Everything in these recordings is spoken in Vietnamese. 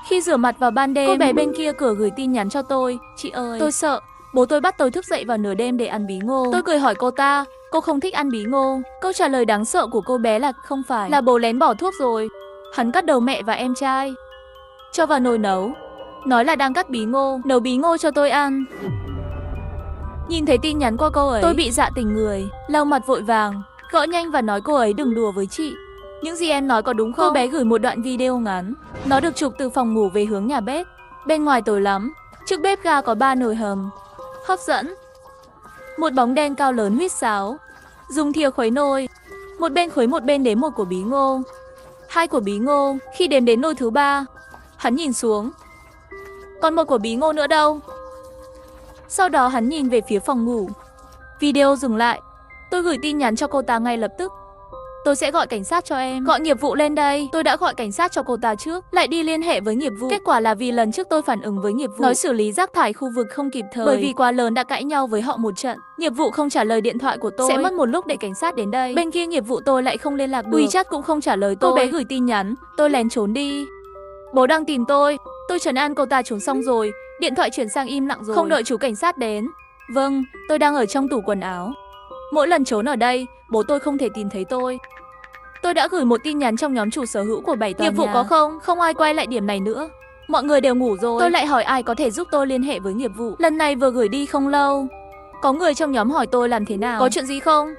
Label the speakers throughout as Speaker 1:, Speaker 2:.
Speaker 1: Khi rửa mặt vào ban đêm, cô bé bên kia cửa gửi tin nhắn cho tôi. Chị ơi, tôi sợ. Bố tôi bắt tôi thức dậy vào nửa đêm để ăn bí ngô. Tôi cười hỏi cô ta, cô không thích ăn bí ngô. Câu trả lời đáng sợ của cô bé là không phải, là bố lén bỏ thuốc rồi. Hắn cắt đầu mẹ và em trai, cho vào nồi nấu. Nói là đang cắt bí ngô, nấu bí ngô cho tôi ăn. Nhìn thấy tin nhắn của cô ấy, tôi bị dạ tình người, lau mặt vội vàng, gõ nhanh và nói cô ấy đừng đùa với chị. Những gì em nói có đúng không? Cô bé gửi một đoạn video ngắn. Nó được chụp từ phòng ngủ về hướng nhà bếp. Bên ngoài tối lắm, trước bếp ga có 3 nồi hầm. Hấp dẫn. Một bóng đen cao lớn huýt sáo, dùng thìa khuấy nồi. Một bên khuấy một bên đếm một của bí ngô, 2 của bí ngô. Khi đếm đến nồi thứ 3, hắn nhìn xuống. Còn một của bí ngô nữa đâu? Sau đó hắn nhìn về phía phòng ngủ. Video dừng lại. Tôi gửi tin nhắn cho cô ta ngay lập tức. Tôi sẽ gọi cảnh sát cho em. Gọi nghiệp vụ lên đây. Tôi đã gọi cảnh sát cho cô ta trước, lại đi liên hệ với nghiệp vụ. Kết quả là vì lần trước tôi phản ứng với nghiệp vụ, nói xử lý rác thải khu vực không kịp thời, bởi vì quá lớn đã cãi nhau với họ một trận. Nghiệp vụ không trả lời điện thoại của tôi, sẽ mất một lúc để cảnh sát đến đây. Bên kia nghiệp vụ tôi lại không liên lạc được, WeChat cũng không trả lời tôi. Cô bé gửi tin nhắn, tôi lén trốn đi. Bố đang tìm tôi trấn an cô ta trốn xong rồi, điện thoại chuyển sang im lặng rồi. Không đợi chú cảnh sát đến. Vâng, tôi đang ở trong tủ quần áo. Mỗi lần trốn ở đây, bố tôi không thể tìm thấy tôi. Tôi đã gửi một tin nhắn trong nhóm chủ sở hữu của 7 tòa nhà. Nghiệp vụ có không? Không ai quay lại điểm này nữa. Mọi người đều ngủ rồi. Tôi lại hỏi ai có thể giúp tôi liên hệ với nghiệp vụ. Lần này vừa gửi đi không lâu, có người trong nhóm hỏi tôi làm thế nào. Có chuyện gì không?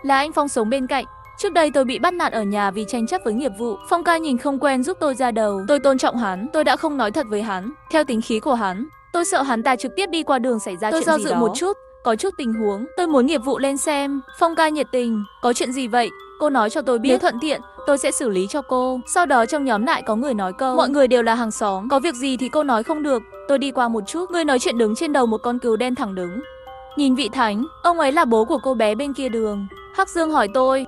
Speaker 1: Là anh Phong sống bên cạnh. Trước đây tôi bị bắt nạt ở nhà vì tranh chấp với nghiệp vụ. Phong ca nhìn không quen giúp tôi ra đầu. Tôi tôn trọng hắn, tôi đã không nói thật với hắn. Theo tính khí của hắn, tôi sợ hắn ta trực tiếp đi qua đường xảy ra chuyện gì đó. Tôi do dự một chút, có chút tình huống. Tôi muốn nghiệp vụ lên xem. Phong ca nhiệt tình. Có chuyện gì vậy? Cô nói cho tôi biết. Nếu thuận tiện, tôi sẽ xử lý cho cô. Sau đó trong nhóm lại có người nói câu, mọi người đều là hàng xóm, có việc gì thì cô nói không được. Tôi đi qua một chút, người nói chuyện đứng trên đầu một con cừu đen thẳng đứng. Nhìn vị Thánh, ông ấy là bố của cô bé bên kia đường. Hắc Dương hỏi tôi,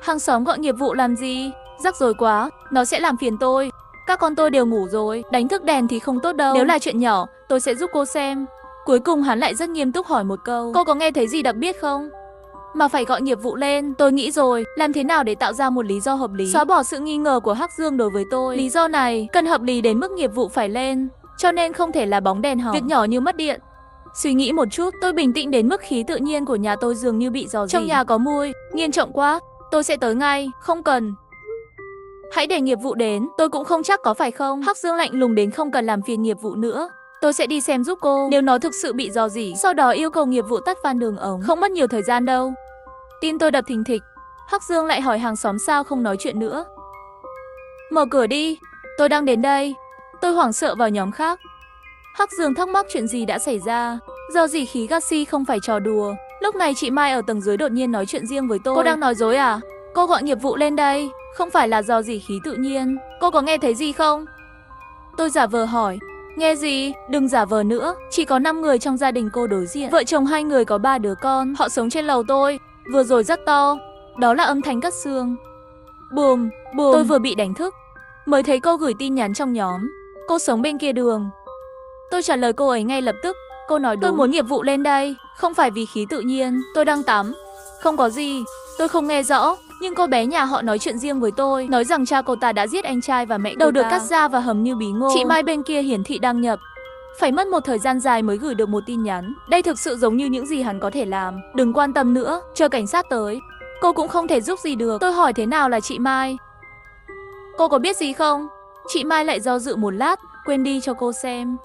Speaker 1: hàng xóm gọi nghiệp vụ làm gì? Rắc rối quá, nó sẽ làm phiền tôi. Các con tôi đều ngủ rồi, đánh thức đèn thì không tốt đâu. Nếu là chuyện nhỏ, tôi sẽ giúp cô xem. Cuối cùng hắn lại rất nghiêm túc hỏi một câu, cô có nghe thấy gì đặc biệt không? Mà phải gọi nghiệp vụ lên. Tôi nghĩ rồi, làm thế nào để tạo ra một lý do hợp lý, xóa bỏ sự nghi ngờ của Hắc Dương đối với tôi. Lý do này cần hợp lý đến mức nghiệp vụ phải lên, cho nên không thể là bóng đèn hỏng, việc nhỏ như mất điện. Suy nghĩ một chút, tôi bình tĩnh đến mức khí tự nhiên của nhà tôi dường như bị rò rỉ. Trong nhà có mùi, nghiêm trọng quá, tôi sẽ tới ngay, không cần. Hãy để nghiệp vụ đến, tôi cũng không chắc có phải không. Hắc Dương lạnh lùng đến không cần làm phiền nghiệp vụ nữa. Tôi sẽ đi xem giúp cô, nếu nó thực sự bị rò rỉ, sau đó yêu cầu nghiệp vụ tắt van đường ống, không mất nhiều thời gian đâu. Tim tôi đập thình thịch. Hắc Dương lại hỏi hàng xóm sao không nói chuyện nữa. Mở cửa đi, tôi đang đến đây. Tôi hoảng sợ vào nhóm khác. Hắc Dương thắc mắc chuyện gì đã xảy ra. Rò rỉ khí gaxi không phải trò đùa. Lúc này chị Mai ở tầng dưới đột nhiên nói chuyện riêng với tôi. Cô đang nói dối à? Cô gọi nghiệp vụ lên đây, không phải là rò rỉ khí tự nhiên. Cô có nghe thấy gì không? Tôi giả vờ hỏi. Nghe gì? Đừng giả vờ nữa. Chỉ có 5 người trong gia đình cô đối diện. Vợ chồng 2 người có 3 đứa con. Họ sống trên lầu tôi. Vừa rồi rất to. Đó là âm thanh cắt xương. Bùm, bùm. Tôi vừa bị đánh thức, mới thấy cô gửi tin nhắn trong nhóm. Cô sống bên kia đường. Tôi trả lời cô ấy ngay lập tức. Cô nói đúng. Tôi muốn nghiệp vụ lên đây, không phải vì khí tự nhiên. Tôi đang tắm. Không có gì. Tôi không nghe rõ. Nhưng cô bé nhà họ nói chuyện riêng với tôi, nói rằng cha cô ta đã giết anh trai và mẹ đầu được cắt ra và hầm như bí ngô. Chị Mai bên kia hiển thị đăng nhập. Phải mất một thời gian dài mới gửi được một tin nhắn. Đây thực sự giống như những gì hắn có thể làm. Đừng quan tâm nữa, chờ cảnh sát tới. Cô cũng không thể giúp gì được. Tôi hỏi thế nào là chị Mai. Cô có biết gì không? Chị Mai lại do dự một lát, quên đi cho cô xem.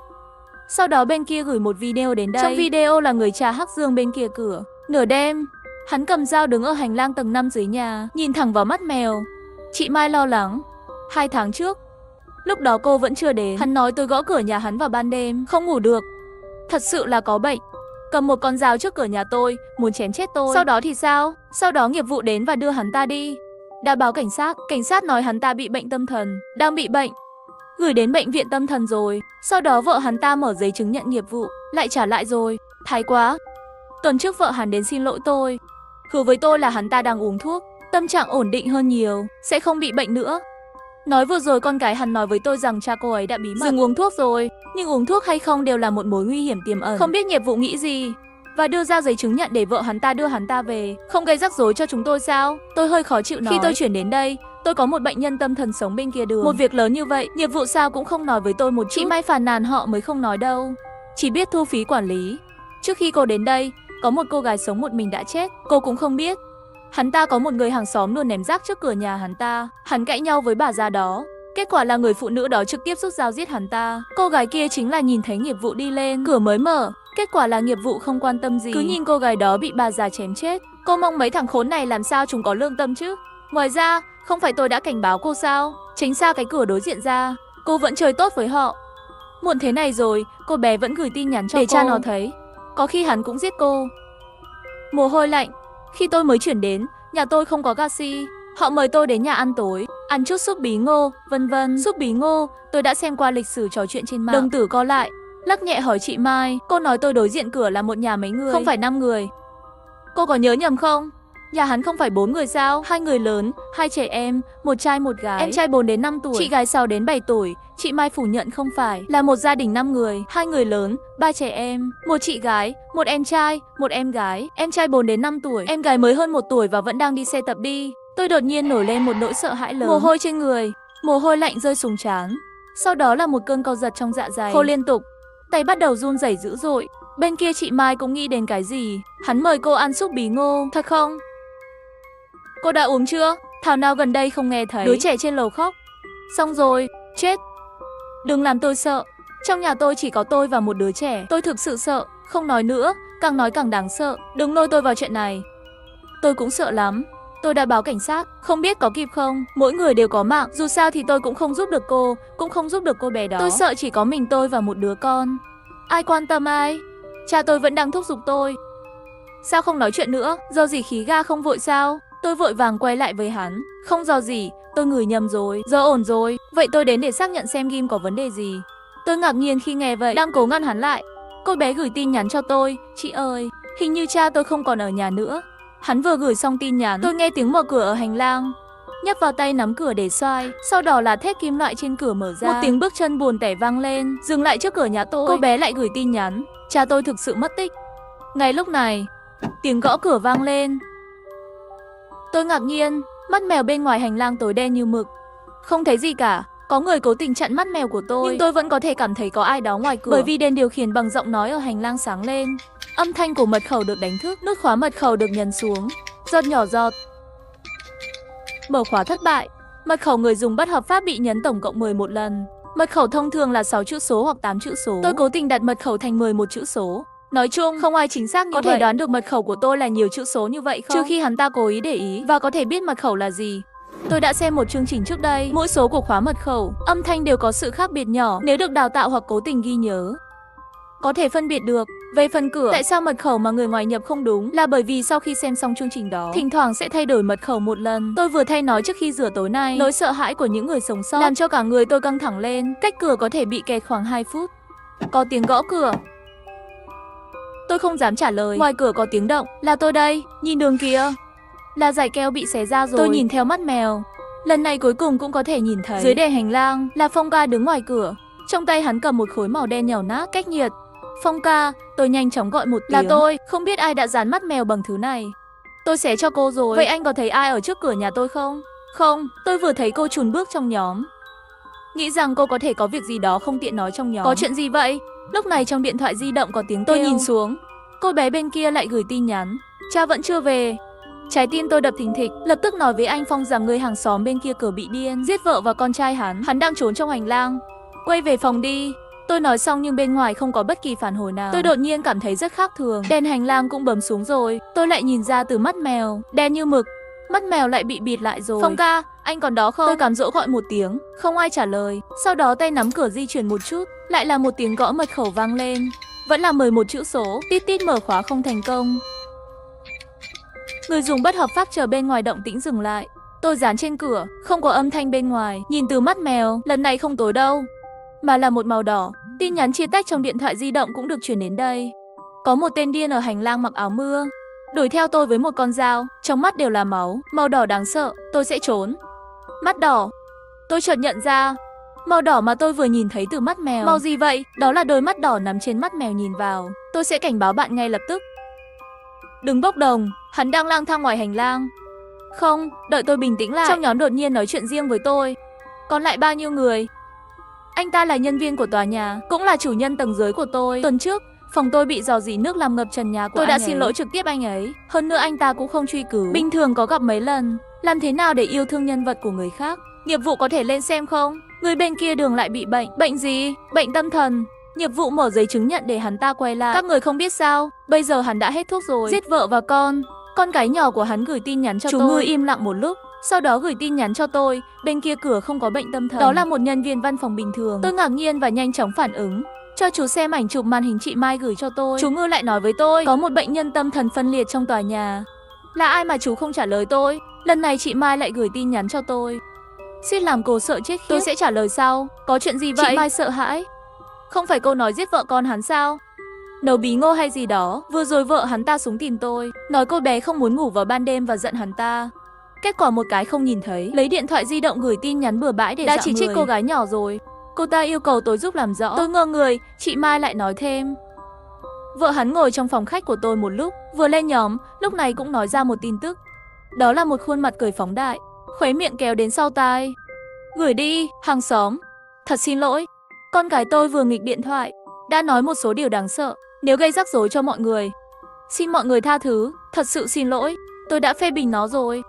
Speaker 1: Sau đó bên kia gửi một video đến đây. Trong video là người cha Hắc Dương bên kia cửa. Nửa đêm, hắn cầm dao đứng ở hành lang tầng 5 dưới nhà, nhìn thẳng vào mắt mèo. Chị Mai lo lắng. 2 tháng trước, lúc đó cô vẫn chưa đến. Hắn nói tôi gõ cửa nhà hắn vào ban đêm, không ngủ được. Thật sự là có bệnh. Cầm một con dao trước cửa nhà tôi, muốn chém chết tôi. Sau đó thì sao? Sau đó nghiệp vụ đến và đưa hắn ta đi. Đã báo cảnh sát nói hắn ta bị bệnh tâm thần, đang bị bệnh. Gửi đến bệnh viện tâm thần rồi. Sau đó vợ hắn ta mở giấy chứng nhận nghiệp vụ, lại trả lại rồi. Thái quá. Tuần trước vợ hắn đến xin lỗi tôi, hứa với tôi là hắn ta đang uống thuốc, tâm trạng ổn định hơn nhiều, sẽ không bị bệnh nữa. Nói vừa rồi con gái hắn nói với tôi rằng cha cô ấy đã bí mật dừng uống thuốc rồi, nhưng uống thuốc hay không đều là một mối nguy hiểm tiềm ẩn. Không biết nghiệp vụ nghĩ gì, và đưa ra giấy chứng nhận để vợ hắn ta đưa hắn ta về, không gây rắc rối cho chúng tôi sao? Tôi hơi khó chịu nói. Khi tôi chuyển đến đây, Tôi có một bệnh nhân tâm thần sống bên kia đường. Một việc lớn như vậy, nghiệp vụ sao cũng không nói với tôi một chút. Chị Mai phàn nàn họ mới không nói đâu. Chỉ biết thu phí quản lý. Trước khi cô đến đây, có một cô gái sống một mình đã chết. Cô cũng không biết. Hắn ta có một người hàng xóm luôn ném rác trước cửa nhà hắn ta. Hắn cãi nhau với bà già đó. Kết quả là người phụ nữ đó trực tiếp rút dao giết hắn ta. Cô gái kia chính là nhìn thấy nghiệp vụ đi lên, cửa mới mở. Kết quả là nghiệp vụ không quan tâm gì. Cứ nhìn cô gái đó bị bà già chém chết. Cô mong mấy thằng khốn này làm sao chúng có lương tâm chứ. Ngoài ra, không phải tôi đã cảnh báo cô sao? Tránh xa cái cửa đối diện ra. Cô vẫn chơi tốt với họ. Muộn thế này rồi, cô bé vẫn gửi tin nhắn cho để cha nó thấy. Có khi hắn cũng giết cô. Mồ hôi lạnh. Khi tôi mới chuyển đến, nhà tôi không có gaxi. Họ mời tôi đến nhà ăn tối, ăn chút súp bí ngô, vân vân. Súp bí ngô, tôi đã xem qua lịch sử trò chuyện trên mạng. Đồng tử co lại, lắc nhẹ hỏi chị Mai. Cô nói tôi đối diện cửa là một nhà mấy người, không phải 5 người. Cô có nhớ nhầm không? Nhà hắn không phải 4 người sao? 2 người lớn, 2 trẻ em, một trai một gái. Em trai 4 đến 5 tuổi, chị gái 6 đến 7 tuổi. Chị Mai phủ nhận không phải, là một gia đình 5 người, 2 người lớn, 3 trẻ em, một chị gái, một em trai, một em gái. Em trai 4 đến 5 tuổi, em gái mới hơn 1 tuổi và vẫn đang đi xe tập đi. Tôi đột nhiên nổi lên một nỗi sợ hãi lớn, mồ hôi trên người, mồ hôi lạnh rơi xuống trán. Sau đó là một cơn co giật trong dạ dày, khô liên tục, tay bắt đầu run rẩy dữ dội. Bên kia chị Mai cũng nghĩ đến cái gì. Hắn mời cô ăn súp bí ngô, thật không? Cô đã uống chưa? Thảo nào gần đây không nghe thấy. Đứa trẻ trên lầu khóc. Xong rồi, chết. Đừng làm tôi sợ. Trong nhà tôi chỉ có tôi và một đứa trẻ. Tôi thực sự sợ, không nói nữa, càng nói càng đáng sợ. Đừng lôi tôi vào chuyện này. Tôi cũng sợ lắm. Tôi đã báo cảnh sát, không biết có kịp không? Mỗi người đều có mạng, dù sao thì tôi cũng không giúp được cô, cũng không giúp được cô bé đó. Tôi sợ chỉ có mình tôi và một đứa con. Ai quan tâm ai? Cha tôi vẫn đang thúc giục tôi. Sao không nói chuyện nữa? Do gì khí ga không vội sao? Tôi vội vàng quay lại với hắn. Không do gì, tôi ngửi nhầm rồi. Giờ ổn rồi. Vậy tôi đến để xác nhận xem Ghim có vấn đề gì. Tôi ngạc nhiên khi nghe vậy, đang cố ngăn hắn lại. Cô bé gửi tin nhắn cho tôi. Chị ơi, hình như cha tôi không còn ở nhà nữa. Hắn vừa gửi xong tin nhắn, tôi nghe tiếng mở cửa ở hành lang. Nhấp vào tay nắm cửa để xoay, sau đó là thép kim loại trên cửa mở ra. Một tiếng bước chân buồn tẻ vang lên, dừng lại trước cửa nhà tôi. Cô bé lại gửi tin nhắn. Cha tôi thực sự mất tích. Ngay lúc này, tiếng gõ cửa vang lên. Tôi ngạc nhiên, mắt mèo bên ngoài hành lang tối đen như mực. Không thấy gì cả, có người cố tình chặn mắt mèo của tôi. Nhưng tôi vẫn có thể cảm thấy có ai đó ngoài cửa. Bởi vì đèn điều khiển bằng giọng nói ở hành lang sáng lên. Âm thanh của mật khẩu được đánh thức, nút khóa mật khẩu được nhấn xuống. Giọt nhỏ giọt. Mở khóa thất bại. Mật khẩu người dùng bất hợp pháp bị nhấn tổng cộng 11 lần. Mật khẩu thông thường là 6 chữ số hoặc 8 chữ số. Tôi cố tình đặt mật khẩu thành 11 chữ số. Nói chung, không ai chính xác như vậy. Có thể đoán được mật khẩu của tôi là nhiều chữ số như vậy không? Trừ khi hắn ta cố ý để ý và có thể biết mật khẩu là gì. Tôi đã xem một chương trình trước đây, mỗi số của khóa mật khẩu, âm thanh đều có sự khác biệt nhỏ nếu được đào tạo hoặc cố tình ghi nhớ. Có thể phân biệt được. Về phần cửa, tại sao mật khẩu mà người ngoài nhập không đúng là bởi vì sau khi xem xong chương trình đó, thỉnh thoảng sẽ thay đổi mật khẩu một lần. Tôi vừa thay nói trước khi rửa tối nay. Nỗi sợ hãi của những người sống sót làm cho cả người tôi căng thẳng lên. Cách cửa có thể bị kẹt khoảng 2 phút. Có tiếng gõ cửa. Tôi không dám trả lời. Ngoài cửa có tiếng động. Là tôi đây. Nhìn đường kìa. Là dải keo bị xé ra rồi. Tôi nhìn theo mắt mèo. Lần này cuối cùng cũng có thể nhìn thấy. Dưới đèn hành lang là Phong Ca đứng ngoài cửa. Trong tay hắn cầm một khối màu đen nhàu nát, cách nhiệt. Phong Ca, tôi nhanh chóng gọi một tiếng. Là tôi, không biết ai đã dán mắt mèo bằng thứ này. Tôi xé cho cô rồi. Vậy anh có thấy ai ở trước cửa nhà tôi không? Không, tôi vừa thấy cô chùn bước trong nhóm. Nghĩ rằng cô có thể có việc gì đó không tiện nói trong nhóm. Có chuyện gì vậy? Lúc này trong điện thoại di động có tiếng kêu. Tôi nhìn xuống. Cô bé bên kia lại gửi tin nhắn. Cha vẫn chưa về. Trái tim tôi đập thình thịch, lập tức nói với anh Phong rằng người hàng xóm bên kia cửa bị điên, giết vợ và con trai hắn đang trốn trong hành lang. Quay về phòng đi. Tôi nói xong nhưng bên ngoài không có bất kỳ phản hồi nào. Tôi đột nhiên cảm thấy rất khác thường. Đèn hành lang cũng bấm xuống rồi. Tôi lại nhìn ra từ mắt mèo, đen như mực. Mắt mèo lại bị bịt lại rồi. Phong Ca, anh còn đó không? Tôi cám dỗ gọi một tiếng, không ai trả lời. Sau đó tay nắm cửa di chuyển một chút, lại là một tiếng gõ mật khẩu vang lên. Vẫn là 11 chữ số, tít tít mở khóa không thành công. Người dùng bất hợp pháp chờ bên ngoài động tĩnh dừng lại. Tôi dán trên cửa, không có âm thanh bên ngoài. Nhìn từ mắt mèo, lần này không tối đâu, mà là một màu đỏ. Tin nhắn chia tách trong điện thoại di động cũng được truyền đến đây. Có một tên điên ở hành lang mặc áo mưa, đuổi theo tôi với một con dao, trong mắt đều là máu, màu đỏ đáng sợ. Tôi sẽ trốn. Mắt đỏ. Tôi chợt nhận ra, màu đỏ mà tôi vừa nhìn thấy từ mắt mèo. Màu gì vậy? Đó là đôi mắt đỏ nằm trên mắt mèo nhìn vào. Tôi sẽ cảnh báo bạn ngay lập tức. Đừng bốc đồng, hắn đang lang thang ngoài hành lang. Không, đợi tôi bình tĩnh lại. Trong nhóm đột nhiên nói chuyện riêng với tôi. Còn lại bao nhiêu người? Anh ta là nhân viên của tòa nhà, cũng là chủ nhân tầng dưới của tôi. Tuần trước, phòng tôi bị rò rỉ nước làm ngập trần nhà của tôi đã xin lỗi trực tiếp anh ấy. Hơn nữa anh ta cũng không truy cứu. Bình thường có gặp mấy lần. Làm thế nào để yêu thương nhân vật của người khác? Nghiệp vụ có thể lên xem không? Người bên kia đường lại bị bệnh. Bệnh gì? Bệnh tâm thần. Nghiệp vụ mở giấy chứng nhận để hắn ta quay lại. Các người không biết sao? Bây giờ hắn đã hết thuốc rồi. Giết vợ và con. Con gái nhỏ của hắn gửi tin nhắn cho tôi. Chú Ngư im lặng một lúc, sau đó gửi tin nhắn cho tôi. Bên kia cửa không có bệnh tâm thần. Đó là một nhân viên văn phòng bình thường. Tôi ngạc nhiên và nhanh chóng phản ứng. Cho chú xem ảnh chụp màn hình chị Mai gửi cho tôi. Chú Ngư lại nói với tôi có một bệnh nhân tâm thần phân liệt trong tòa nhà. Là ai mà chú không trả lời tôi? Lần này chị Mai lại gửi tin nhắn cho tôi. Xin làm cô sợ chết khiếp. Tôi sẽ trả lời sau. Có chuyện gì vậy? Chị Mai sợ hãi. Không phải cô nói giết vợ con hắn sao? Nấu bí ngô hay gì đó. Vừa rồi vợ hắn ta xuống tìm tôi, nói cô bé không muốn ngủ vào ban đêm và giận hắn ta. Kết quả một cái không nhìn thấy, lấy điện thoại di động gửi tin nhắn bừa bãi để đã chỉ trích cô gái nhỏ rồi. Cô ta yêu cầu tôi giúp làm rõ. Tôi ngơ người, chị Mai lại nói thêm. Vợ hắn ngồi trong phòng khách của tôi một lúc, vừa lên nhóm, lúc này cũng nói ra một tin tức. Đó là một khuôn mặt cười phóng đại, khuấy miệng kéo đến sau tai. Gửi đi, hàng xóm. Thật xin lỗi, con gái tôi vừa nghịch điện thoại, đã nói một số điều đáng sợ, nếu gây rắc rối cho mọi người. Xin mọi người tha thứ, thật sự xin lỗi, tôi đã phê bình nó rồi.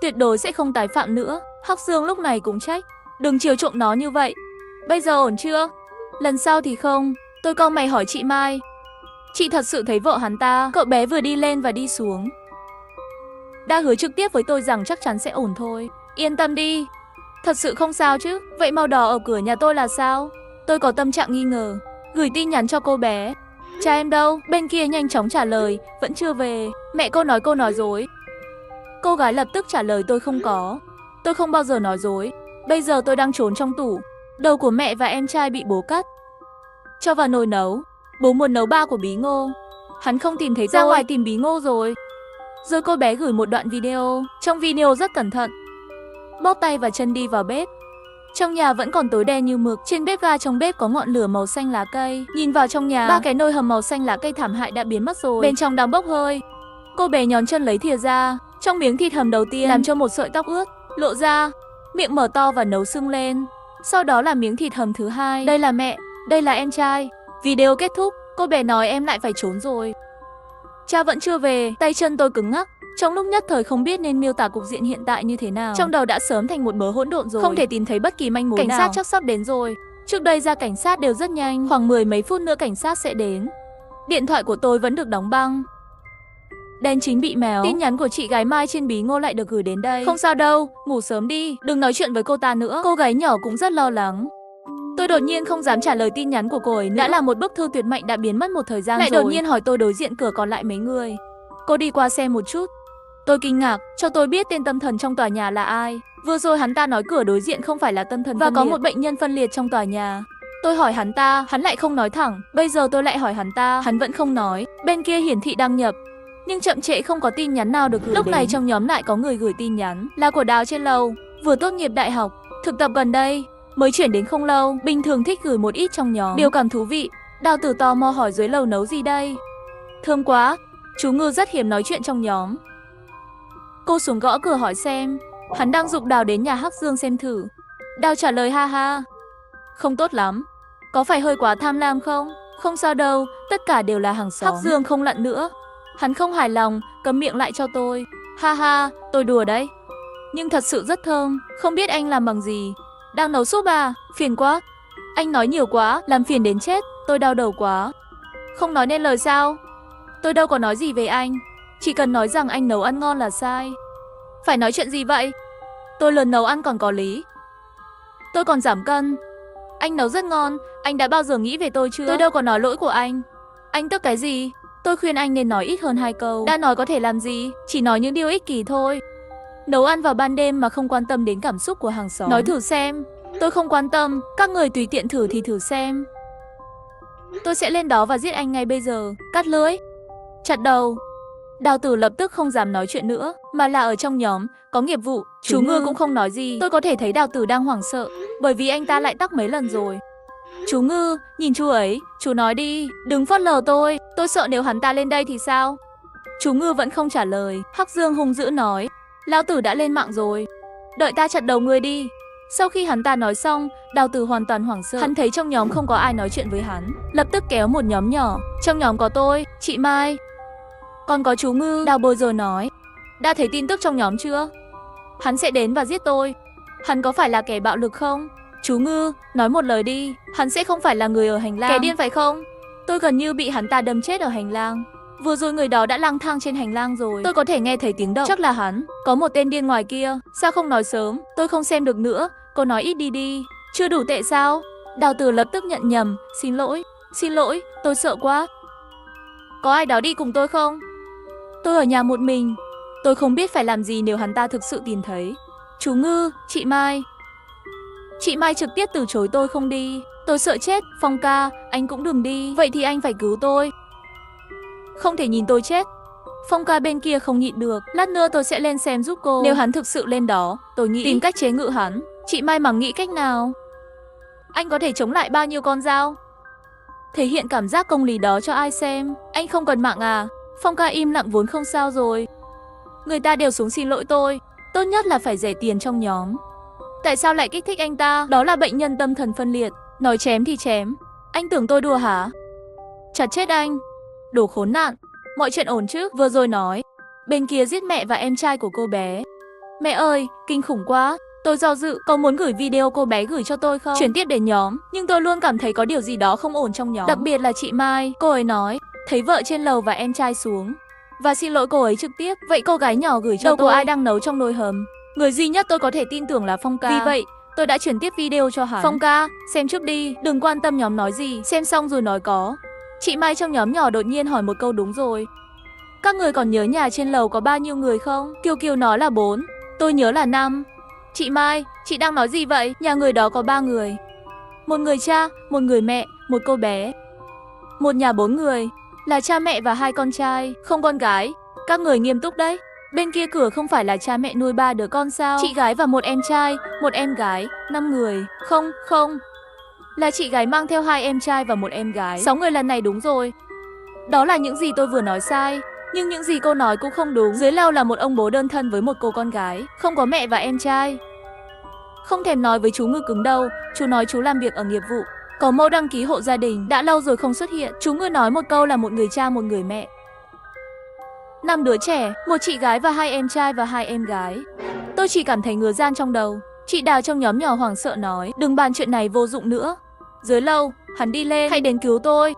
Speaker 1: Tuyệt đối sẽ không tái phạm nữa. Hắc Dương lúc này cũng trách. Đừng chiều chuộng nó như vậy. Bây giờ ổn chưa? Lần sau thì không. Tôi cau mày hỏi chị Mai. Chị thật sự thấy vợ hắn ta? Cậu bé vừa đi lên và đi xuống đã hứa trực tiếp với tôi rằng chắc chắn sẽ ổn thôi. Yên tâm đi. Thật sự không sao chứ? Vậy màu đỏ ở cửa nhà tôi là sao? Tôi có tâm trạng nghi ngờ. Gửi tin nhắn cho cô bé. Cha em đâu? Bên kia nhanh chóng trả lời. Vẫn chưa về. Mẹ cô nói dối. Cô gái lập tức trả lời tôi không có. Tôi không bao giờ nói dối. Bây giờ tôi đang trốn trong tủ. Đầu của mẹ và em trai bị bố cắt. Cho vào nồi nấu. Bố muốn nấu ba của bí ngô. Hắn không tìm thấy tôi. Ra ngoài tìm bí ngô rồi. Rồi cô bé gửi một đoạn video. Trong video rất cẩn thận, bóp tay và chân đi vào bếp. Trong nhà vẫn còn tối đen như mực. Trên bếp ga trong bếp có ngọn lửa màu xanh lá cây. Nhìn vào trong nhà, 3 cái nồi hầm màu xanh lá cây thảm hại đã biến mất rồi. Bên trong đang bốc hơi. Cô bé nhón chân lấy thìa ra. Trong miếng thịt hầm đầu tiên làm cho một sợi tóc ướt lộ ra, miệng mở to và nấu sưng lên. Sau đó là miếng thịt hầm thứ hai. Đây là mẹ, đây là em trai. Video kết thúc, cô bé nói em lại phải trốn rồi. Cha vẫn chưa về, tay chân tôi cứng ngắc. Trong lúc nhất thời không biết nên miêu tả cục diện hiện tại như thế nào. Trong đầu đã sớm thành một mớ hỗn độn rồi. Không thể tìm thấy bất kỳ manh mối nào. Cảnh sát chắc sắp đến rồi. Trước đây ra cảnh sát đều rất nhanh, khoảng 10 mấy phút nữa cảnh sát sẽ đến. Điện thoại của tôi vẫn được đóng băng. Đen chính bị méo. Tin nhắn của chị gái Mai trên bí ngô lại được gửi đến đây. Không sao đâu, ngủ sớm đi, đừng nói chuyện với cô ta nữa. Cô gái nhỏ cũng rất lo lắng. Tôi đột nhiên không dám trả lời tin nhắn của cô ấy nữa. Đã là một bức thư tuyệt mệnh đã biến mất một thời gian rồi. Lại đột nhiên hỏi tôi đối diện cửa còn lại mấy người. Cô đi qua xem một chút. Tôi kinh ngạc, cho tôi biết tên tâm thần trong tòa nhà là ai. Vừa rồi hắn ta nói cửa đối diện không phải là tâm thần và có một bệnh nhân phân liệt trong tòa nhà. Tôi hỏi hắn ta, hắn lại không nói thẳng. Bây giờ tôi lại hỏi hắn ta, hắn vẫn không nói. Bên kia hiển thị đăng nhập, nhưng chậm trễ không có tin nhắn nào được gửi. Lúc này trong nhóm lại có người gửi tin nhắn, là của Đào trên lầu, vừa tốt nghiệp đại học, thực tập gần đây, mới chuyển đến không lâu. Bình thường thích gửi một ít trong nhóm, điều cảm thú vị. Đào Tử tò mò hỏi dưới lầu nấu gì đây. Thơm quá. Chú Ngư rất hiếm nói chuyện trong nhóm. Cô xuống gõ cửa hỏi xem. Hắn đang giục Đào đến nhà Hắc Dương xem thử. Đào trả lời ha ha. Không tốt lắm. Có phải hơi quá tham lam không? Không sao đâu, tất cả đều là hàng xóm. Hắc Dương không lặn nữa. Hắn không hài lòng, cấm miệng lại cho tôi. Ha ha, tôi đùa đấy. Nhưng thật sự rất thơm, không biết anh làm bằng gì. Đang nấu súp à? Phiền quá. Anh nói nhiều quá, làm phiền đến chết, tôi đau đầu quá. Không nói nên lời sao? Tôi đâu có nói gì về anh. Chỉ cần nói rằng anh nấu ăn ngon là sai. Phải nói chuyện gì vậy? Tôi lần nấu ăn còn có lý. Tôi còn giảm cân. Anh nấu rất ngon, anh đã bao giờ nghĩ về tôi chưa? Tôi đâu có nói lỗi của anh. Anh tức cái gì? Tôi khuyên anh nên nói ít hơn 2 câu. Đã nói có thể làm gì, chỉ nói những điều ích kỷ thôi. Nấu ăn vào ban đêm mà không quan tâm đến cảm xúc của hàng xóm. Nói thử xem. Tôi không quan tâm, các người tùy tiện thử thì thử xem. Tôi sẽ lên đó và giết anh ngay bây giờ. Cắt lưỡi, chặt đầu. Đào Tử lập tức không dám nói chuyện nữa, mà là ở trong nhóm, có nghiệp vụ. Chú Ngư cũng không nói gì. Tôi có thể thấy Đào Tử đang hoảng sợ, bởi vì anh ta lại tắc mấy lần rồi. Chú Ngư, nhìn chú ấy, chú nói đi, đừng phớt lờ tôi sợ nếu hắn ta lên đây thì sao? Chú Ngư vẫn không trả lời. Hắc Dương hung dữ nói, Lão tử đã lên mạng rồi. Đợi ta chặt đầu ngươi đi. Sau khi hắn ta nói xong, Đào Tử hoàn toàn hoảng sợ. Hắn thấy trong nhóm không có ai nói chuyện với hắn, lập tức kéo một nhóm nhỏ. Trong nhóm có tôi, chị Mai, còn có chú Ngư. Đào bối rồi nói, đã thấy tin tức trong nhóm chưa? Hắn sẽ đến và giết tôi. Hắn có phải là kẻ bạo lực không? Chú Ngư, nói một lời đi. Hắn sẽ không phải là người ở hành lang. Kẻ điên phải không? Tôi gần như bị hắn ta đâm chết ở hành lang. Vừa rồi người đó đã lang thang trên hành lang rồi. Tôi có thể nghe thấy tiếng động. Chắc là hắn. Có một tên điên ngoài kia. Sao không nói sớm? Tôi không xem được nữa. Cô nói ít đi đi. Chưa đủ tệ sao? Đào Tử lập tức nhận nhầm. Xin lỗi, tôi sợ quá. Có ai đó đi cùng tôi không? Tôi ở nhà một mình. Tôi không biết phải làm gì nếu hắn ta thực sự tìm thấy. Chú Ngư, chị Mai. Chị Mai trực tiếp từ chối tôi không đi. Tôi sợ chết. Phong ca, anh cũng đừng đi. Vậy thì anh phải cứu tôi. Không thể nhìn tôi chết. Phong ca bên kia không nhịn được. Lát nữa tôi sẽ lên xem giúp cô. Nếu hắn thực sự lên đó, tôi nghĩ tìm cách chế ngự hắn. Chị Mai mà nghĩ cách nào? Anh có thể chống lại bao nhiêu con dao? Thể hiện cảm giác công lý đó cho ai xem. Anh không cần mạng à? Phong ca im lặng vốn không sao rồi. Người ta đều xuống xin lỗi tôi. Tốt nhất là phải rẻ tiền trong nhóm. Tại sao lại kích thích anh ta? Đó là bệnh nhân tâm thần phân liệt. Nói chém thì chém. Anh tưởng tôi đùa hả? Chặt chết anh. Đồ khốn nạn. Mọi chuyện ổn chứ? Vừa rồi nói bên kia giết mẹ và em trai của cô bé. Mẹ ơi, kinh khủng quá. Tôi do dự, có muốn gửi video cô bé gửi cho tôi không? Chuyển tiếp đến nhóm. Nhưng tôi luôn cảm thấy có điều gì đó không ổn trong nhóm. Đặc biệt là chị Mai. Cô ấy nói thấy vợ trên lầu và em trai xuống và xin lỗi cô ấy trực tiếp. Vậy cô gái nhỏ gửi cho tôi của ai đang nấu trong nồi hầm? Người duy nhất tôi có thể tin tưởng là Phong ca. Vì vậy tôi đã chuyển tiếp video cho hắn. Phong ca, xem trước đi. Đừng quan tâm nhóm nói gì. Xem xong rồi nói có. Chị Mai trong nhóm nhỏ đột nhiên hỏi một câu đúng rồi. Các người còn nhớ nhà trên lầu có bao nhiêu người không? Kiều Kiều nói là 4. Tôi nhớ là 5. Chị Mai, chị đang nói gì vậy? Nhà người đó có 3 người. Một người cha, một người mẹ, một cô bé. Một nhà 4 người. Là cha mẹ và 2 con trai, không con gái. Các người nghiêm túc đấy. Bên kia cửa không phải là cha mẹ nuôi 3 đứa con sao? Chị gái và một em trai, một em gái, 5 người. Không. Là chị gái mang theo 2 em trai và một em gái. 6 người lần này đúng rồi. Đó là những gì tôi vừa nói sai. Nhưng những gì cô nói cũng không đúng. Dưới lầu là một ông bố đơn thân với một cô con gái, không có mẹ và em trai. Không thèm nói với chú Ngư cứng đâu. Chú nói chú làm việc ở nghiệp vụ, có mẫu đăng ký hộ gia đình, đã lâu rồi không xuất hiện. Chú Ngư nói một câu là một người cha một người mẹ. 5 đứa trẻ, một chị gái và 2 em trai và 2 em gái. Tôi chỉ cảm thấy ngứa ran trong đầu. Chị Đào trong nhóm nhỏ hoảng sợ nói, đừng bàn chuyện này vô dụng nữa. Dưới lầu, hắn đi lên, hãy đến cứu tôi.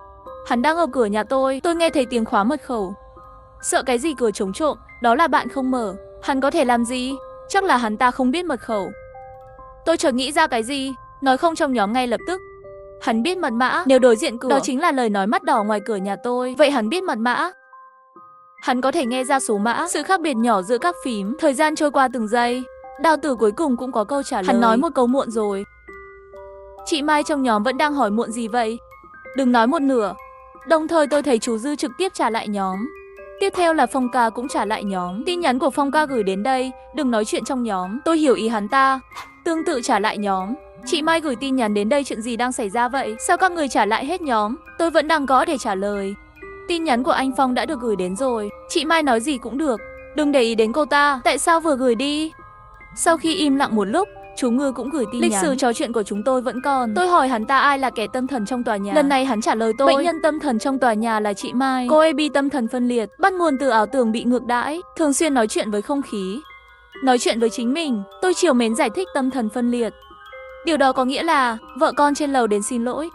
Speaker 1: Hắn đang ở cửa nhà tôi nghe thấy tiếng khóa mật khẩu. Sợ cái gì cửa chống trộm, đó là bạn không mở. Hắn có thể làm gì? Chắc là hắn ta không biết mật khẩu. Tôi chợt nghĩ ra cái gì, nói không trong nhóm ngay lập tức. Hắn biết mật mã, nếu đối diện cửa, đó chính là lời nói mắt đỏ ngoài cửa nhà tôi. Vậy hắn biết mật mã. Hắn có thể nghe ra số mã, sự khác biệt nhỏ giữa các phím. Thời gian trôi qua từng giây. Đào Tử cuối cùng cũng có câu trả lời. Hắn nói một câu muộn rồi. Chị Mai trong nhóm vẫn đang hỏi muộn gì vậy? Đừng nói một nửa. Đồng thời tôi thấy chú Dư trực tiếp trả lại nhóm. Tiếp theo là Phong ca cũng trả lại nhóm. Tin nhắn của Phong ca gửi đến đây, đừng nói chuyện trong nhóm. Tôi hiểu ý hắn ta. Tương tự trả lại nhóm. Chị Mai gửi tin nhắn đến đây, chuyện gì đang xảy ra vậy? Sao các người trả lại hết nhóm? Tôi vẫn đang có để trả lời. Tin nhắn của anh Phong đã được gửi đến rồi. Chị Mai nói gì cũng được. Đừng để ý đến cô ta. Tại sao vừa gửi đi? Sau khi im lặng một lúc, chú Ngư cũng gửi tin nhắn. Lịch sử trò chuyện của chúng tôi vẫn còn. Tôi hỏi hắn ta ai là kẻ tâm thần trong tòa nhà. Lần này hắn trả lời tôi, bệnh nhân tâm thần trong tòa nhà là chị Mai. Cô ấy bị tâm thần phân liệt, bắt nguồn từ ảo tưởng bị ngược đãi, thường xuyên nói chuyện với không khí, nói chuyện với chính mình. Tôi chiều mến giải thích tâm thần phân liệt. Điều đó có nghĩa là vợ con trên lầu đến xin lỗi.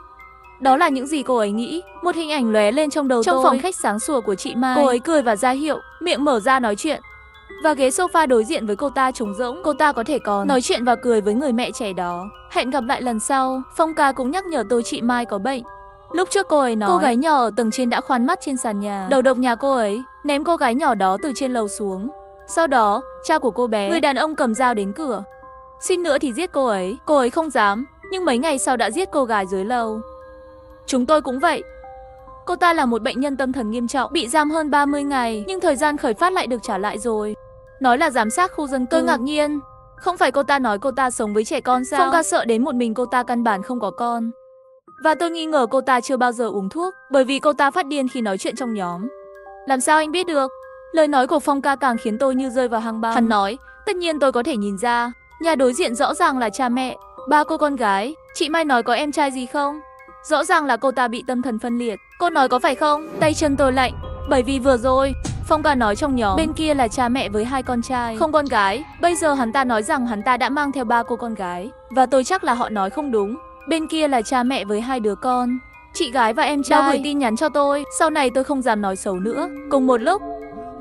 Speaker 1: Đó là những gì cô ấy nghĩ. Một hình ảnh lóe lên trong đầu tôi. Trong phòng khách sáng sủa của chị Mai, cô ấy cười và ra hiệu, miệng mở ra nói chuyện. Và ghế sofa đối diện với cô ta trống rỗng. Cô ta có thể còn nói chuyện và cười với người mẹ trẻ đó. Hẹn gặp lại lần sau. Phong ca cũng nhắc nhở tôi chị Mai có bệnh. Lúc trước cô ấy nói cô gái nhỏ ở tầng trên đã khoan mắt trên sàn nhà, đầu độc nhà cô ấy, ném cô gái nhỏ đó từ trên lầu xuống. Sau đó, cha của cô bé, người đàn ông cầm dao đến cửa, xin nữa thì giết cô ấy. Cô ấy không dám, nhưng mấy ngày sau đã giết cô gái dưới lầu. Chúng tôi cũng vậy. Cô ta là một bệnh nhân tâm thần nghiêm trọng, bị giam hơn 30 ngày, nhưng thời gian khởi phát lại được trả lại rồi. Nói là giám sát khu dân cư. Tôi ngạc nhiên. Không phải cô ta nói cô ta sống với trẻ con sao? Phong ca sợ đến một mình cô ta căn bản không có con. Và tôi nghi ngờ cô ta chưa bao giờ uống thuốc, bởi vì cô ta phát điên khi nói chuyện trong nhóm. Làm sao anh biết được? Lời nói của Phong ca càng khiến tôi như rơi vào hang băng. Hắn nói, tất nhiên tôi có thể nhìn ra, nhà đối diện rõ ràng là cha mẹ, ba cô con gái. Chị Mai nói có em trai gì không? Rõ ràng là cô ta bị tâm thần phân liệt. Cô nói có phải không? Tay chân tôi lạnh, bởi vì vừa rồi Phong ca nói trong nhóm bên kia là cha mẹ với hai con trai, không con gái. Bây giờ hắn ta nói rằng hắn ta đã mang theo ba cô con gái, và tôi chắc là họ nói không đúng. Bên kia là cha mẹ với hai đứa con, chị gái và em trai. Đã gửi tin nhắn cho tôi, sau này tôi không dám nói xấu nữa. Cùng một lúc,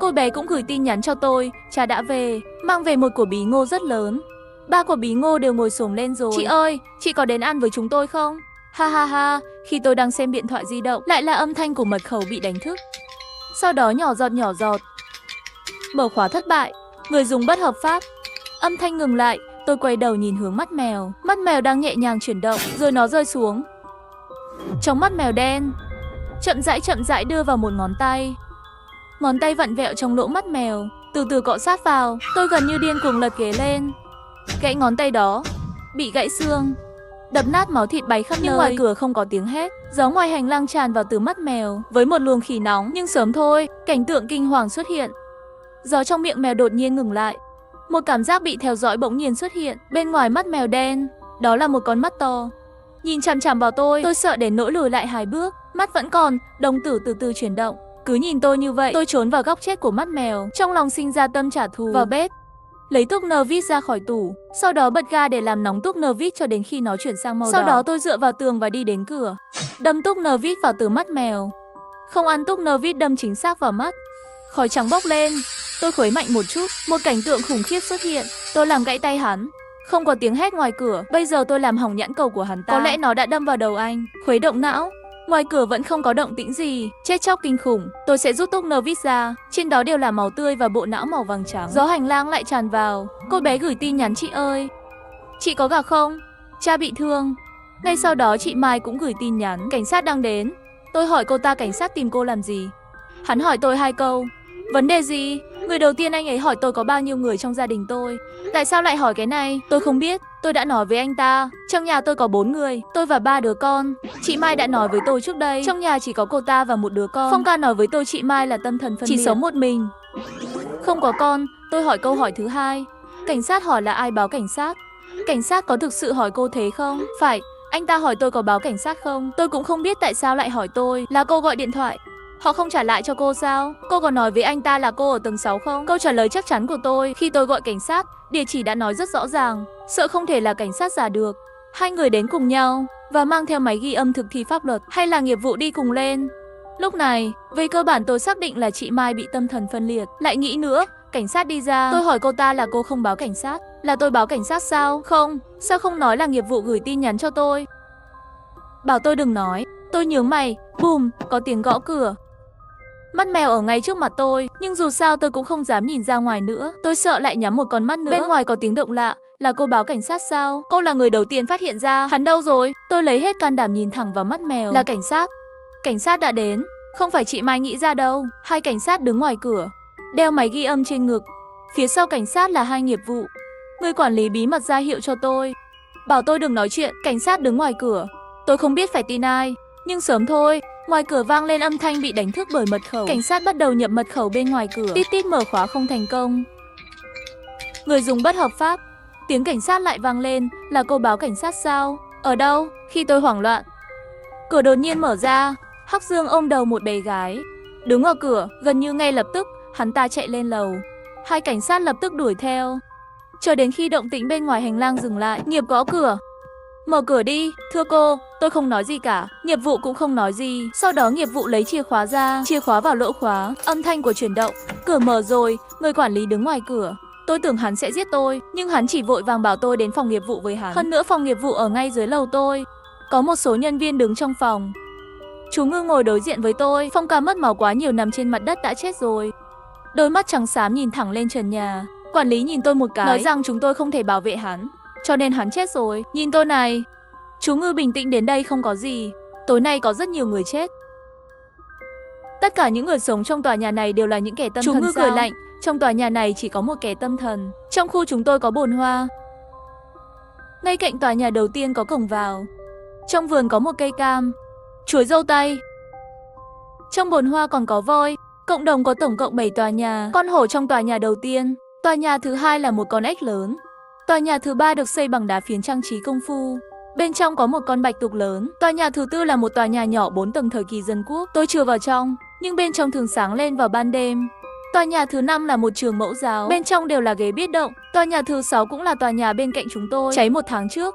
Speaker 1: cô bé cũng gửi tin nhắn cho tôi, cha đã về, mang về một quả bí ngô rất lớn. Ba quả bí ngô đều ngồi xổm lên rồi. Chị ơi, chị có đến ăn với chúng tôi không? Ha ha ha, khi tôi đang xem điện thoại di động, lại là âm thanh của mật khẩu bị đánh thức. Sau đó nhỏ giọt. Mở khóa thất bại, người dùng bất hợp pháp. Âm thanh ngừng lại, tôi quay đầu nhìn hướng mắt mèo. Mắt mèo đang nhẹ nhàng chuyển động, rồi nó rơi xuống. Trong mắt mèo đen, chậm rãi đưa vào một ngón tay. Ngón tay vặn vẹo trong lỗ mắt mèo, từ từ cọ sát vào. Tôi gần như điên cuồng lật ghế lên. Gãy ngón tay đó, bị gãy xương, đập nát, máu thịt bay khắp nơi. Nhưng ngoài cửa không có tiếng hét. Gió ngoài hành lang tràn vào từ mắt mèo với một luồng khí nóng. Nhưng sớm thôi, cảnh tượng kinh hoàng xuất hiện. Gió trong miệng mèo đột nhiên ngừng lại. Một cảm giác bị theo dõi bỗng nhiên xuất hiện. Bên ngoài mắt mèo đen, đó là một con mắt to, nhìn chằm chằm vào tôi. Tôi sợ đến nỗi lùi lại 2 bước. Mắt vẫn còn, đồng tử từ từ chuyển động. Cứ nhìn tôi như vậy, tôi trốn vào góc chết của mắt mèo. Trong lòng sinh ra tâm trả thù. Vào bếp, lấy thuốc Nervit ra khỏi tủ, sau đó bật ga để làm nóng thuốc Nervit cho đến khi nó chuyển sang màu đỏ. Sau đó tôi dựa vào tường và đi đến cửa, đâm thuốc Nervit vào từ mắt mèo. Không ăn thuốc Nervit đâm chính xác vào mắt. Khói trắng bốc lên, tôi khuấy mạnh một chút, một cảnh tượng khủng khiếp xuất hiện. Tôi làm gãy tay hắn. Không có tiếng hét ngoài cửa. Bây giờ tôi làm hỏng nhãn cầu của hắn ta. Có lẽ nó đã đâm vào đầu anh. Khuấy động não. Ngoài cửa vẫn không có động tĩnh gì. Chết chóc kinh khủng. Tôi sẽ rút thuốc Nervit ra. Trên đó đều là máu tươi và bộ não màu vàng trắng. Gió hành lang lại tràn vào. Cô bé gửi tin nhắn, chị ơi, chị có gặp không? Cha bị thương. Ngay sau đó chị Mai cũng gửi tin nhắn, cảnh sát đang đến. Tôi hỏi cô ta cảnh sát tìm cô làm gì. Hắn hỏi tôi 2 câu. Vấn đề gì? Người đầu tiên anh ấy hỏi tôi có bao nhiêu người trong gia đình tôi. Tại sao lại hỏi cái này? Tôi không biết. Tôi đã nói với anh ta, trong nhà tôi có 4 người, tôi và 3 đứa con. Chị Mai đã nói với tôi trước đây, trong nhà chỉ có cô ta và một đứa con. Phong ca nói với tôi chị Mai là tâm thần phân liệt, chỉ sống một mình, không có con. Tôi hỏi câu hỏi thứ 2. Cảnh sát hỏi là ai báo cảnh sát. Cảnh sát có thực sự hỏi cô thế không? Phải, anh ta hỏi tôi có báo cảnh sát không. Tôi cũng không biết tại sao lại hỏi tôi. Là cô gọi điện thoại, họ không trả lại cho cô sao? Cô có nói với anh ta là cô ở tầng 6 không? Câu trả lời chắc chắn của tôi khi tôi gọi cảnh sát, địa chỉ đã nói rất rõ ràng, sợ không thể là cảnh sát giả được. 2 người đến cùng nhau và mang theo máy ghi âm thực thi pháp luật, hay là nghiệp vụ đi cùng lên. Lúc này, về cơ bản tôi xác định là chị Mai bị tâm thần phân liệt. Lại nghĩ nữa, cảnh sát đi ra, tôi hỏi cô ta là cô không báo cảnh sát. Là tôi báo cảnh sát sao? Không, sao không nói là nghiệp vụ gửi tin nhắn cho tôi? Bảo tôi đừng nói. Tôi nhướng mày, bùm, có tiếng gõ cửa. Mắt mèo ở ngay trước mặt tôi, nhưng dù sao tôi cũng không dám nhìn ra ngoài nữa. Tôi sợ lại nhắm một con mắt nữa. Bên ngoài có tiếng động lạ, là cô báo cảnh sát sao? Cô là người đầu tiên phát hiện ra. Hắn đâu rồi? Tôi lấy hết can đảm nhìn thẳng vào mắt mèo. Là cảnh sát. Cảnh sát đã đến, không phải chị Mai nghĩ ra đâu. 2 cảnh sát đứng ngoài cửa, đeo máy ghi âm trên ngực. Phía sau cảnh sát là 2 nghiệp vụ. Người quản lý bí mật ra hiệu cho tôi, bảo tôi đừng nói chuyện. Cảnh sát đứng ngoài cửa. Tôi không biết phải tin ai, nhưng sớm thôi, ngoài cửa vang lên âm thanh bị đánh thức bởi mật khẩu. Cảnh sát bắt đầu nhập mật khẩu bên ngoài cửa. Tít tít mở khóa không thành công. Người dùng bất hợp pháp. Tiếng cảnh sát lại vang lên, là cô báo cảnh sát sao? Ở đâu? Khi tôi hoảng loạn, cửa đột nhiên mở ra. Hắc Dương ôm đầu một bé gái, đứng ở cửa. Gần như ngay lập tức, hắn ta chạy lên lầu. 2 cảnh sát lập tức đuổi theo, chờ đến khi động tĩnh bên ngoài hành lang dừng lại. Nghiệp gõ cửa. Mở cửa đi. Thưa cô. Tôi không nói gì cả. Nghiệp vụ cũng không nói gì. Sau đó nghiệp vụ lấy chìa khóa ra, chìa khóa vào lỗ khóa. Âm thanh của chuyển động. Cửa mở rồi. Người quản lý đứng ngoài cửa. Tôi tưởng hắn sẽ giết tôi, nhưng hắn chỉ vội vàng bảo tôi đến phòng nghiệp vụ với hắn. Hơn nữa phòng nghiệp vụ ở ngay dưới lầu tôi. Có một số nhân viên đứng trong phòng. Chú Ngư ngồi đối diện với tôi. Phong ca mất máu quá nhiều, nằm trên mặt đất đã chết rồi. Đôi mắt trắng xám nhìn thẳng lên trần nhà. Quản lý nhìn tôi một cái, nói rằng chúng tôi không thể bảo vệ hắn, cho nên hắn chết rồi. Nhìn tôi này. Chú Ngư bình tĩnh, đến đây không có gì. Tối nay có rất nhiều người chết. Tất cả những người sống trong tòa nhà này đều là những kẻ tâm thần. Chú Ngư cười lạnh. Trong tòa nhà này chỉ có một kẻ tâm thần. Trong khu chúng tôi có bồn hoa. Ngay cạnh tòa nhà đầu tiên có cổng vào. Trong vườn có một cây cam, chuối dâu tây. Trong bồn hoa còn có voi. Cộng đồng có tổng cộng 7 tòa nhà. Con hổ trong tòa nhà đầu tiên. Tòa nhà thứ hai là một con ếch lớn. Tòa nhà thứ ba được xây bằng đá phiến trang trí công phu. Bên trong có một con bạch tuộc lớn. Tòa nhà thứ tư là một tòa nhà nhỏ 4 tầng thời kỳ dân quốc. Tôi chưa vào trong, nhưng bên trong thường sáng lên vào ban đêm. Tòa nhà thứ 5 là một trường mẫu giáo. Bên trong đều là ghế biết động. Tòa nhà thứ 6 cũng là tòa nhà bên cạnh chúng tôi. Cháy 1 tháng trước.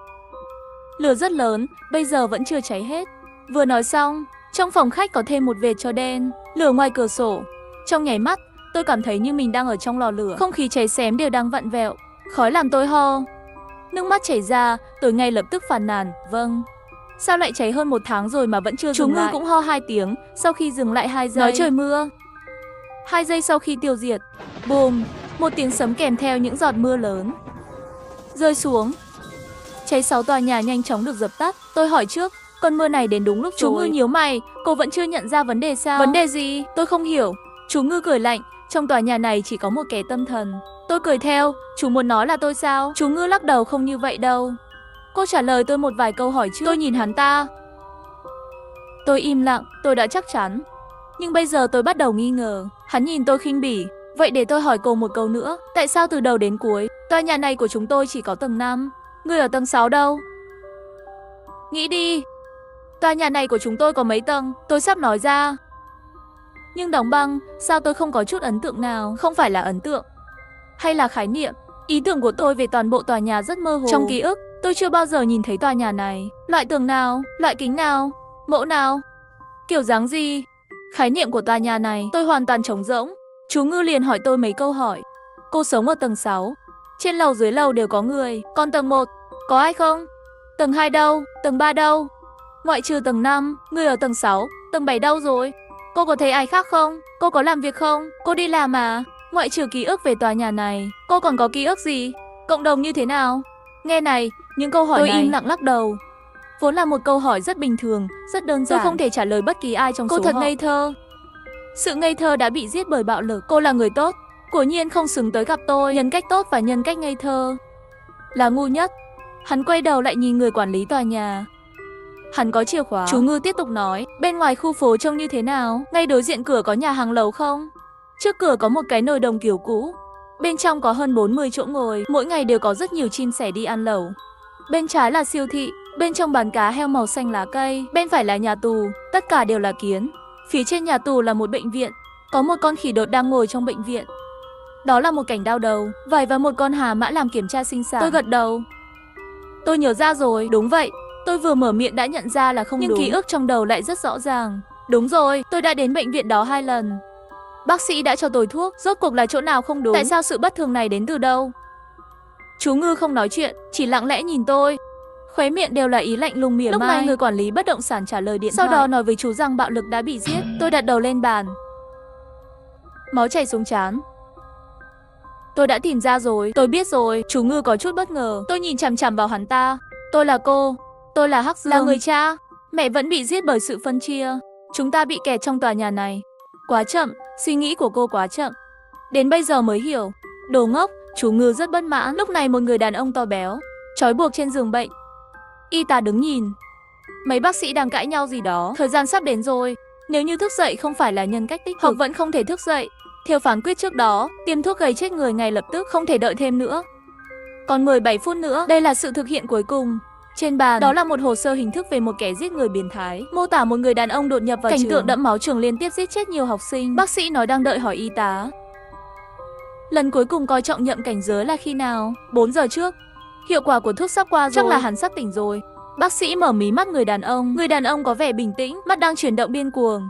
Speaker 1: Lửa rất lớn, bây giờ vẫn chưa cháy hết. Vừa nói xong, trong phòng khách có thêm một vệt tro đen, lửa ngoài cửa sổ. Trong nháy mắt, tôi cảm thấy như mình đang ở trong lò lửa. Không khí cháy xém đều đang vặn vẹo. Khói làm tôi ho. Nước mắt chảy ra, tôi ngay lập tức phàn nàn. Vâng. Sao lại cháy hơn 1 tháng rồi mà vẫn chưa dừng lại? Chú Ngư cũng ho 2 tiếng, sau khi dừng lại 2 giây. Nói trời mưa. 2 giây sau khi tiêu diệt. Bùm. Một tiếng sấm kèm theo những giọt mưa lớn rơi xuống. Cháy 6 tòa nhà nhanh chóng được dập tắt. Tôi hỏi trước, cơn mưa này đến đúng lúc. Chú Ngư nhíu mày, cô vẫn chưa nhận ra vấn đề sao? Vấn đề gì? Tôi không hiểu. Chú Ngư cười lạnh, trong tòa nhà này chỉ có một kẻ tâm thần. Tôi cười theo, chú muốn nói là tôi sao? Chú Ngư lắc đầu, không như vậy đâu. Cô trả lời tôi một vài câu hỏi trước. Tôi nhìn hắn ta. Tôi im lặng, tôi đã chắc chắn. Nhưng bây giờ tôi bắt đầu nghi ngờ. Hắn nhìn tôi khinh bỉ. Vậy để tôi hỏi cô một câu nữa. Tại sao từ đầu đến cuối, tòa nhà này của chúng tôi chỉ có tầng 5? Người ở tầng 6 đâu? Nghĩ đi. Tòa nhà này của chúng tôi có mấy tầng? Tôi sắp nói ra. Nhưng đóng băng, sao tôi không có chút ấn tượng nào? Không phải là ấn tượng, hay là khái niệm. Ý tưởng của tôi về toàn bộ tòa nhà rất mơ hồ. Trong ký ức, tôi chưa bao giờ nhìn thấy tòa nhà này. Loại tường nào? Loại kính nào? Mẫu nào? Kiểu dáng gì? Khái niệm của tòa nhà này, tôi hoàn toàn trống rỗng. Chú Ngư liền hỏi tôi mấy câu hỏi. Cô sống ở tầng 6. Trên lầu dưới lầu đều có người. Còn tầng 1, có ai không? Tầng 2 đâu? Tầng 3 đâu? Ngoại trừ tầng 5, người ở tầng 6, tầng 7 đâu rồi? Cô có thấy ai khác không? Cô có làm việc không? Cô đi làm à? Ngoại trừ ký ức về tòa nhà này, cô còn có ký ức gì? Cộng đồng như thế nào? Nghe này, những câu hỏi này... Tôi im lặng lắc đầu. Vốn là một câu hỏi rất bình thường, rất đơn giản. Tôi không thể trả lời bất kỳ ai trong số họ. Cô thật ngây thơ. Sự ngây thơ đã bị giết bởi bạo lực. Cô là người tốt, quả nhiên không xứng tới gặp tôi. Nhân cách tốt và nhân cách ngây thơ là ngu nhất. Hắn quay đầu lại nhìn người quản lý tòa nhà. Hắn có chìa khóa. Chú Ngư tiếp tục nói, bên ngoài khu phố trông như thế nào? Ngay đối diện cửa có nhà hàng lầu không? Trước cửa có một cái nồi đồng kiểu cũ. Bên trong có hơn 40 chỗ ngồi. Mỗi ngày đều có rất nhiều chim sẻ đi ăn lẩu. Bên trái là siêu thị. Bên trong bán cá heo màu xanh lá cây. Bên phải là nhà tù. Tất cả đều là kiến. Phía trên nhà tù là một bệnh viện. Có một con khỉ đột đang ngồi trong bệnh viện. Đó là một cảnh đau đầu. Vảy và một con hà mã làm kiểm tra sinh sản. Tôi gật đầu. Tôi nhớ ra rồi. Đúng vậy. Tôi vừa mở miệng đã nhận ra là không đúng. Nhưng ký ức trong đầu lại rất rõ ràng. Đúng rồi, tôi đã đến bệnh viện đó 2 lần. Bác sĩ đã cho tôi thuốc. Rốt cuộc là chỗ nào không đúng? Tại sao sự bất thường này đến từ đâu? Chú Ngư không nói chuyện, chỉ lặng lẽ nhìn tôi. Khóe miệng đều là ý lạnh lùng mỉa mai. Lúc này người quản lý bất động sản trả lời điện thoại. Sau đó nói với chú rằng bạo lực đã bị giết. Tôi đặt đầu lên bàn. Máu chảy xuống trán. Tôi đã tìm ra rồi. Tôi biết rồi. Chú Ngư có chút bất ngờ. Tôi nhìn chằm chằm vào hắn ta. Tôi là cô. Tôi là Hắc Dương. Là người cha. Mẹ vẫn bị giết bởi sự phân chia. Chúng ta bị kẹt trong tòa nhà này. Quá chậm. Suy nghĩ của cô quá chậm. Đến bây giờ mới hiểu. Đồ ngốc. Chú Ngư rất bất mãn. Lúc này một người đàn ông to béo trói buộc trên giường bệnh. Y tá đứng nhìn. Mấy bác sĩ đang cãi nhau gì đó. Thời gian sắp đến rồi. Nếu như thức dậy không phải là nhân cách tích cực, hoặc vẫn không thể thức dậy, theo phán quyết trước đó, tiêm thuốc gây chết người ngay lập tức, không thể đợi thêm nữa. Còn 17 phút nữa, đây là sự thực hiện cuối cùng. Trên bàn, đó là một hồ sơ hình thức về một kẻ giết người biến thái. Mô tả một người đàn ông đột nhập vào cảnh tượng đẫm máu trường liên tiếp giết chết nhiều học sinh. Bác sĩ nói đang đợi hỏi y tá. Lần cuối cùng coi trọng Nhậm Cảnh Giới là khi nào? 4 giờ trước. Hiệu quả của thuốc sắp qua rồi. Chắc là hắn sắp tỉnh rồi. Bác sĩ mở mí mắt người đàn ông. Người đàn ông có vẻ bình tĩnh, mắt đang chuyển động điên cuồng.